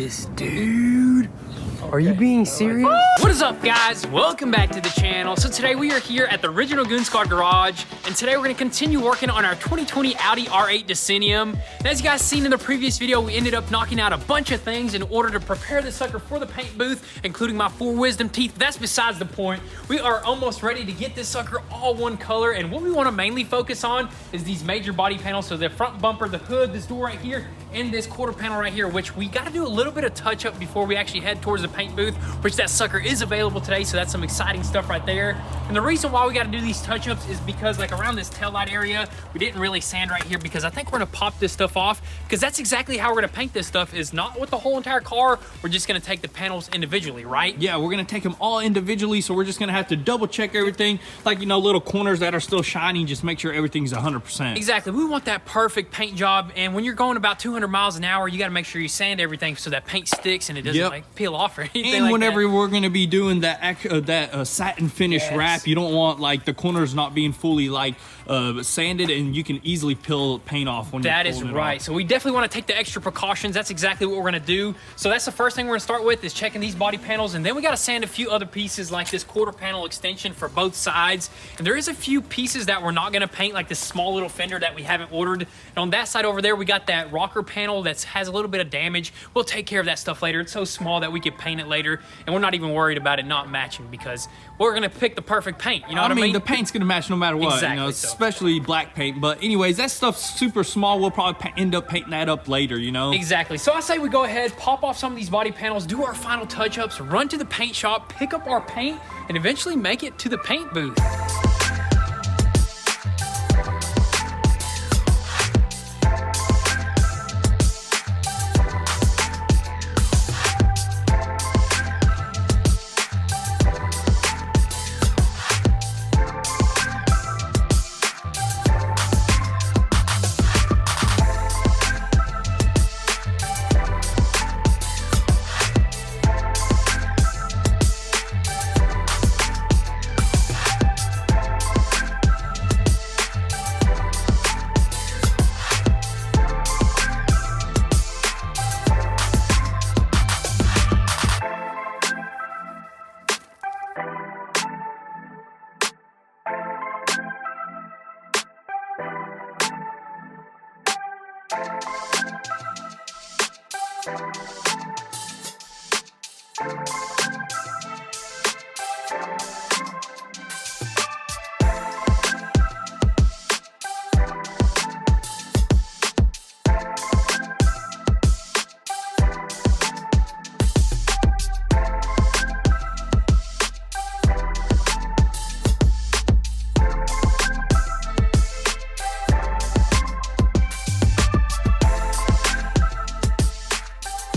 this, dude. Are you being serious? What is up, guys? Welcome back to the channel. So today we are here at the original Goon Squad garage, and today we're gonna continue working on our 2020 Audi R8 Decennium. And as you guys seen in the previous video, we ended up knocking out a bunch of things in order to prepare the sucker for the paint booth, including my 4 wisdom teeth. That's besides the point. We are almost ready to get this sucker all one color, and what we wanna mainly focus on is these major body panels. So the front bumper, the hood, this door right here, and this quarter panel right here, which we gotta do a little bit of touch up before we actually head towards the paint booth, which that sucker is available today, so that's some exciting stuff right there. And the reason why we gotta do these touch-ups is because like around this taillight area, we didn't really sand right here because I think we're gonna pop this stuff off, because that's exactly how we're gonna paint this stuff, is not with the whole entire car. We're just gonna take the panels individually, right? Yeah, we're gonna take them all individually, so we're just gonna have to double check everything. Like, you know, little corners that are still shiny, just make sure everything's 100%. Exactly, we want that perfect paint job, and when you're going about 200 miles an hour, you gotta make sure you sand everything so that paint sticks and it doesn't like peel off or anything. And like whenever that. we're gonna be doing that satin finish wrap, you don't want like the corners not being fully like sanded, and you can easily peel paint off when that you're is pulling it right off. So we definitely want to take the extra precautions. That's exactly what we're gonna do. So that's the first thing we're gonna start with, is checking these body panels, and then we gotta sand a few other pieces like this quarter panel extension for both sides. And there is a few pieces that we're not gonna paint, like this small little fender that we haven't ordered. And on that side over there, we got that rocker panel that has a little bit of damage. We'll take care of that stuff later. It's so small that we could paint it later, and we're not even worried about it not matching because we're gonna pick the perfect paint. You know what I mean? The paint's gonna match no matter what, exactly, you know, so. especially black paint. But anyways, that stuff's super small. We'll probably end up painting that up later, you know? Exactly. So I say we go ahead, pop off some of these body panels, do our final touch-ups, run to the paint shop, pick up our paint, and eventually make it to the paint booth.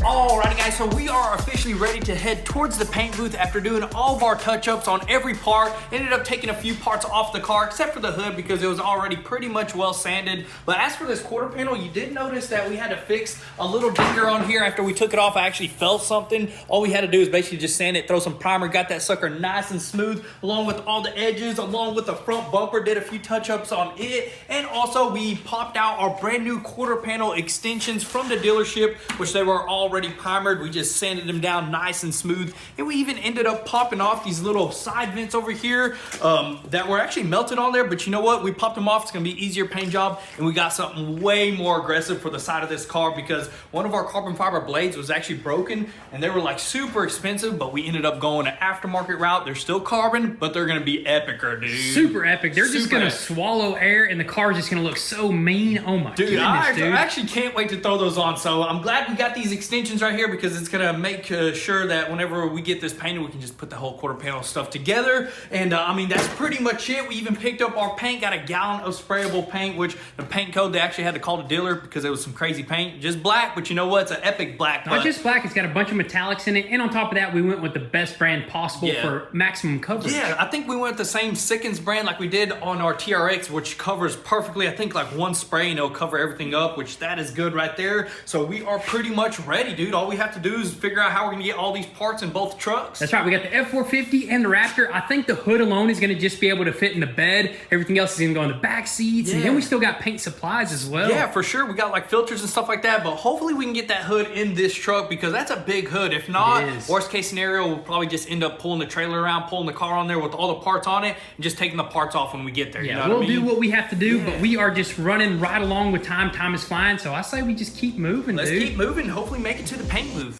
Alrighty guys, so we are officially ready to head towards the paint booth after doing all of our touch-ups on every part. Ended up taking a few parts off the car, except for the hood, because it was already pretty much well sanded. But as for this quarter panel, you did notice that we had to fix a little dinger on here. After we took it off, I actually felt something. All we had to do is basically just sand it, throw some primer, got that sucker nice and smooth, along with all the edges, along with the front bumper, did a few touch-ups on it. And also we popped out our brand new quarter panel extensions from the dealership, which they were already primered. We just sanded them down nice and smooth, and we even ended up popping off these little side vents over here that were actually melted on there, but you know what, we popped them off. It's gonna be easier paint job, and we got something way more aggressive for the side of this car, because one of our carbon fiber blades was actually broken, and they were like super expensive, but we ended up going an aftermarket route. They're still carbon, but they're gonna be epicer, dude. Super epic. They're just gonna swallow air, and the car's just gonna look so mean. Oh my goodness, dude. I actually can't wait to throw those on. So I'm glad we got these extensions right here, because it's gonna make sure that whenever we get this painted, we can just put the whole quarter panel stuff together. And I mean, that's pretty much it. We even picked up our paint, got a gallon of sprayable paint, which the paint code, they actually had to call the dealer because it was some crazy paint. Just black, but you know what? It's an epic black. Not just black, it's got a bunch of metallics in it, and on top of that, we went with the best brand possible for maximum coverage. Yeah, I think we went with the same Sickens brand like we did on our TRX, which covers perfectly. I think like one spray and it'll cover everything up, which that is good right there. So we are pretty much ready, dude. All we have have to do is figure out how we're gonna get all these parts in both trucks. That's right. We got the F450 and the Raptor. I think the hood alone is going to just be able to fit in the bed. Everything else is going to go in the back seats. And then we still got paint supplies as well. Yeah, for sure. We got like filters and stuff like that, but hopefully we can get that hood in this truck because that's a big hood. If not, worst case scenario, we'll probably just end up pulling the trailer around, pulling the car on there with all the parts on it, and just taking the parts off when we get there. Yeah, you know we'll what I mean? do what we have to do, but we are just running right along with time. Time is flying, so I say we just keep moving, Let's keep moving. Hopefully make it to the paint booth.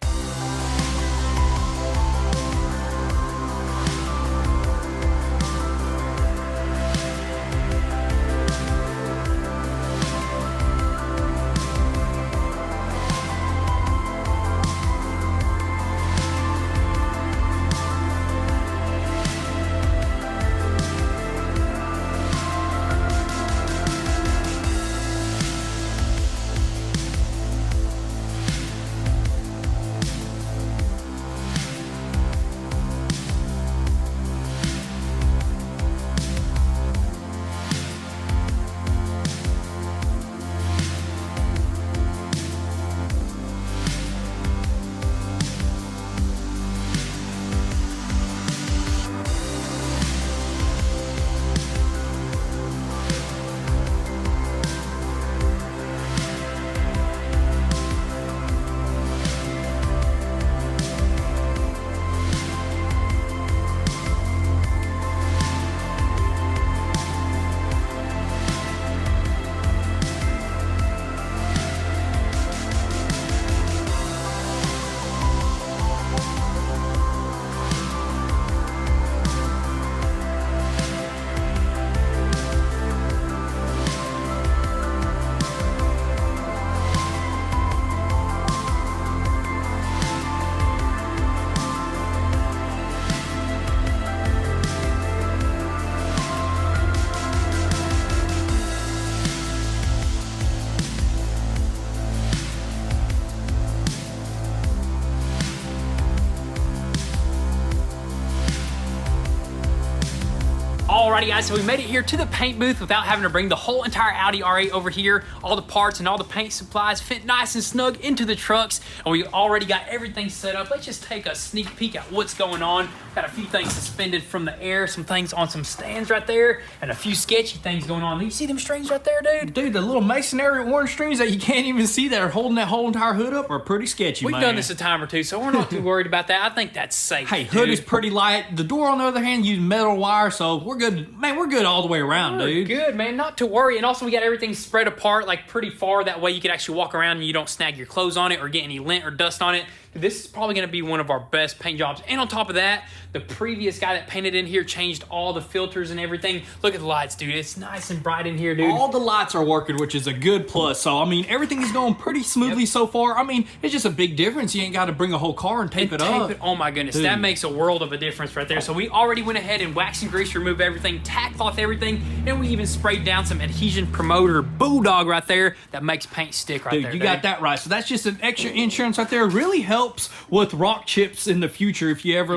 Alrighty guys, so we made it here to the paint booth without having to bring the whole entire Audi R8 over here. All the parts and all the paint supplies fit nice and snug into the trucks, and we already got everything set up. Let's just take a sneak peek at what's going on. Got a few things suspended from the air, some things on some stands right there, and a few sketchy things going on. You see them strings right there, dude? Dude, the little masonry orange strings that you can't even see that are holding that whole entire hood up are pretty sketchy, We've done this a time or two, so we're not too worried about that. I think that's safe. Hey, hood is pretty light. The door, on the other hand, used metal wire, so we're good. Man, we're good all the way around, dude. Good, man. Not to worry. And also, we got everything spread apart, like pretty far. That way you can actually walk around and you don't snag your clothes on it or get any lint or dust on it. This is probably going to be one of our best paint jobs. And on top of that, the previous guy that painted in here changed all the filters and everything. Look at the lights, dude. It's nice and bright in here, dude. All the lights are working, which is a good plus. So, I mean, everything is going pretty smoothly so far. I mean, it's just a big difference. You ain't got to bring a whole car and tape it up. Oh, my goodness. Dude. That makes a world of a difference right there. So, we already went ahead and waxed and greased, removed everything, tack cloth everything, and we even sprayed down some adhesion promoter bulldog right there that makes paint stick right there. Dude, you got that right. So, that's just an extra insurance right there. It really helps with rock chips in the future if you ever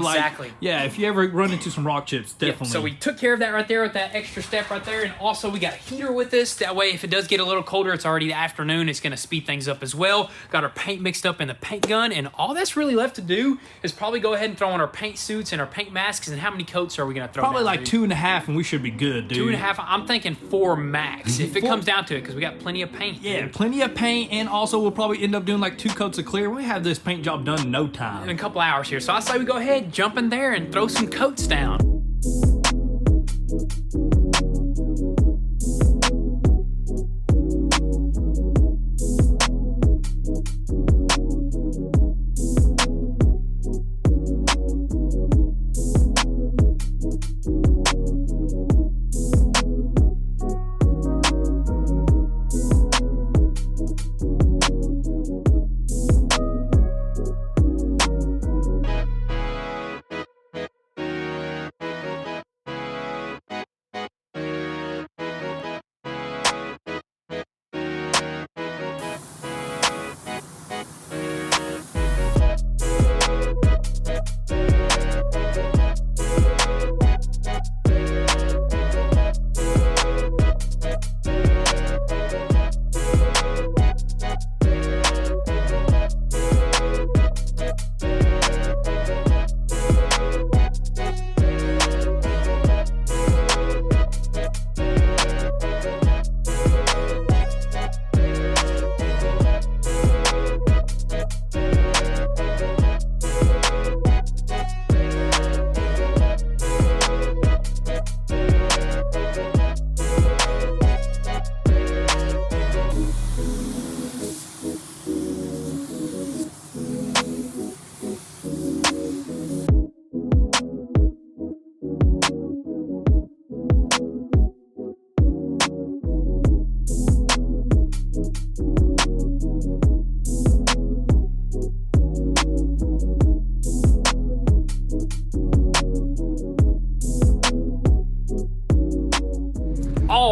if you ever run into some rock chips, definitely. Yep, so we took care of that right there with that extra step right there, and also we got a heater with this. That way if it does get a little colder, it's already the afternoon, it's going to speed things up as well. Got our paint mixed up in the paint gun, and all that's really left to do is probably go ahead and throw on our paint suits and our paint masks. And how many coats are we going to throw Probably down, like 2.5 and we should be good, dude. 2.5, I'm thinking 4 max if it comes down to it, because we got plenty of paint. Yeah, dude. plenty of paint, and also we'll probably end up doing like 2 coats of clear. We have this paint job done in no time. In a couple hours here. So I say we go ahead, jump in there, and throw some coats down.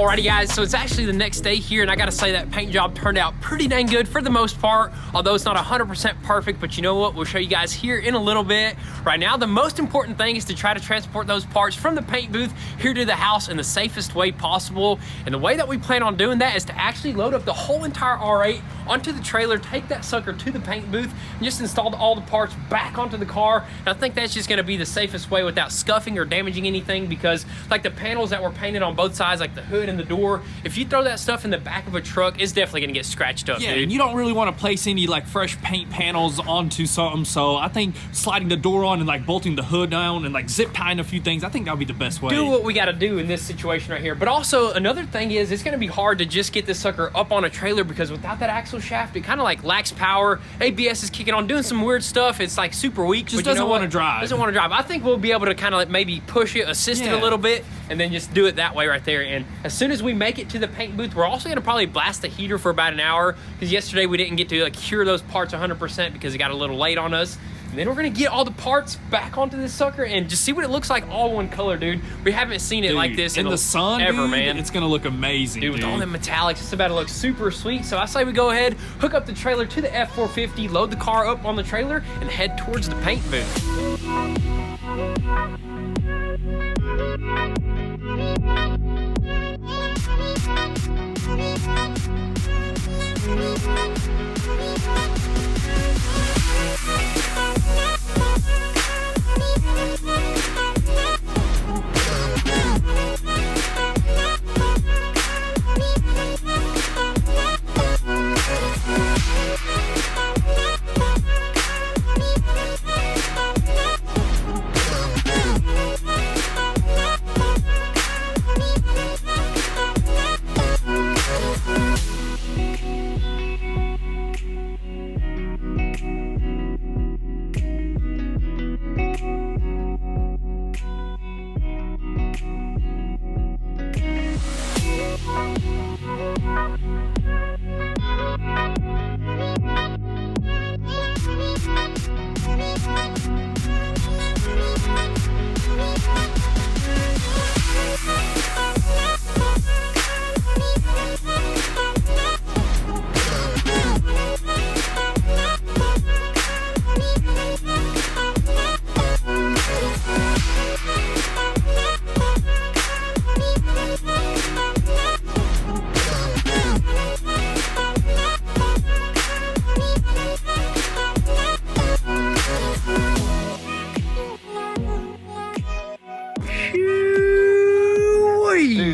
Alrighty guys, so it's actually the next day here, and I gotta say that paint job turned out pretty dang good for the most part, although it's not 100% perfect, but you know what, we'll show you guys here in a little bit. Right now, the most important thing is to try to transport those parts from the paint booth here to the house in the safest way possible, and the way that we plan on doing that is to actually load up the whole entire R8 onto the trailer, take that sucker to the paint booth, and just install all the parts back onto the car. And I think that's just gonna be the safest way without scuffing or damaging anything, because like the panels that were painted on both sides, like the hood and the door, if you throw that stuff in the back of a truck, it's definitely gonna get scratched up, yeah, dude. and you don't really want to place any like fresh paint panels onto something, so I think sliding the door on and like bolting the hood down and like zip tying a few things, I think that'll be the best way. Do what we gotta do in this situation right here. But also another thing is it's gonna be hard to just get this sucker up on a trailer, because without that axle shaft, it kind of like lacks power. ABS is kicking on, doing some weird stuff. It's like super weak. Just doesn't want to drive. Doesn't want to drive. I think we'll be able to kind of like maybe push it, assist it a little bit, and then just do it that way right there. And as soon as we make it to the paint booth, we're also gonna probably blast the heater for about an hour, because yesterday we didn't get to like cure those parts 100% because it got a little late on us. And then we're gonna get all the parts back onto this sucker and just see what it looks like all one color, dude. We haven't seen it like this in the sun, ever, dude, man. It's gonna look amazing, dude. With all them metallics, it's about to look super sweet. So I say we go ahead, hook up the trailer to the F450, load the car up on the trailer, and head towards the paint booth.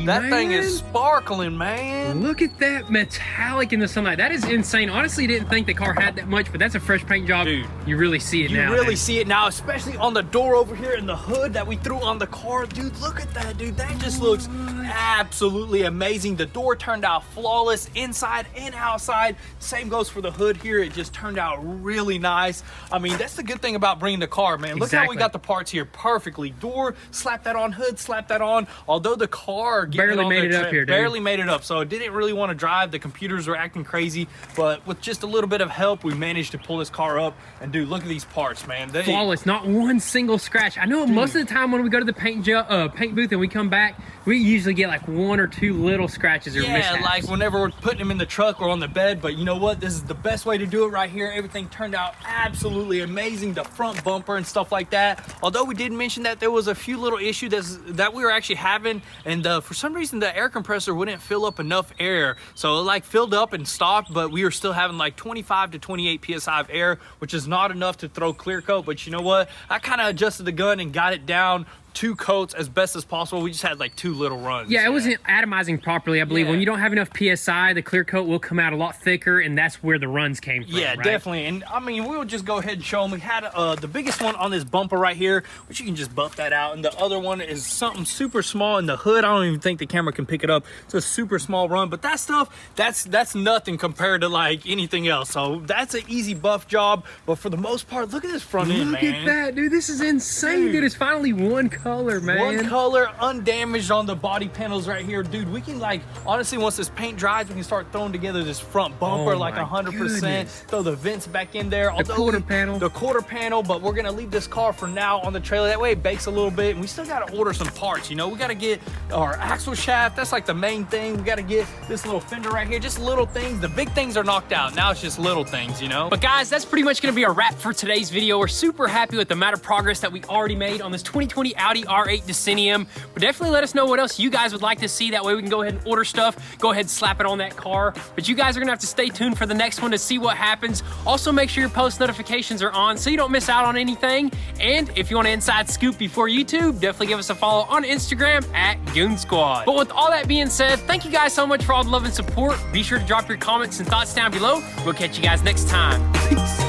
That thing is sparkling, man. Look at that metallic in the sunlight. That is insane. Honestly, didn't think the car had that much, but that's a fresh paint job. Dude, you really see it now. You really see it now, especially on the door over here and the hood that we threw on the car. Dude, look at that, dude. That just looks absolutely amazing. The door turned out flawless inside and outside. Same goes for the hood here. It just turned out really nice. I mean, that's the good thing about bringing the car, man. Look how we got the parts here perfectly. Door, slap that on, hood, slap that on. Although the car barely made it up here, dude. Barely made it up, so it didn't really want to drive. The computers were acting crazy, but with just a little bit of help, we managed to pull this car up. And dude, look at these parts, man. Flawless, not one single scratch. I know most of the time when we go to the paint booth and we come back, we usually get like one or two little scratches or mishaps. Like whenever we're putting them in the truck or on the bed. But you know what? This is the best way to do it right here. Everything turned out absolutely amazing. The front bumper and stuff like that. Although we did mention that there was a few little issues that we were actually having, and for some reason the air compressor wouldn't fill up enough air. So it like filled up and stopped, but we were still having like 25 to 28 psi of air, which is not enough to throw clear coat. But you know what? I kind of adjusted the gun and got it down 2 coats as best as possible. We just had like 2 little runs. Yeah, it wasn't atomizing properly, I believe. Yeah. When you don't have enough PSI, the clear coat will come out a lot thicker, and that's where the runs came from. Yeah, right? definitely. And I mean, we'll just go ahead and show them. We had the biggest one on this bumper right here, which you can just buff that out. And the other one is something super small in the hood. I don't even think the camera can pick it up. It's a super small run, but that stuff, that's nothing compared to like anything else. So that's an easy buff job. But for the most part, look at this front end, man. Look at that, dude. This is insane, dude. It's finally one color. color, man. One color, undamaged on the body panels right here. Dude, we can like, honestly, once this paint dries, we can start throwing together this front bumper like 100%. Throw the vents back in there. The quarter panel. The quarter panel, but we're gonna leave this car for now on the trailer. That way it bakes a little bit, and we still gotta order some parts, you know? We gotta get our axle shaft. That's like the main thing. We gotta get this little fender right here. Just little things. The big things are knocked out. Now it's just little things, you know? But guys, that's pretty much gonna be a wrap for today's video. We're super happy with the amount of progress that we already made on this 2020 Audi R8 Decennium. But definitely let us know what else you guys would like to see. That way we can go ahead and order stuff, go ahead and slap it on that car. But you guys are gonna have to stay tuned for the next one to see what happens. Also make sure your post notifications are on so you don't miss out on anything. And if you want an inside scoop before YouTube, definitely give us a follow on Instagram at goonzquad. But with all that being said, thank you guys so much for all the love and support. Be sure to drop your comments and thoughts down below. We'll catch you guys next time. Peace.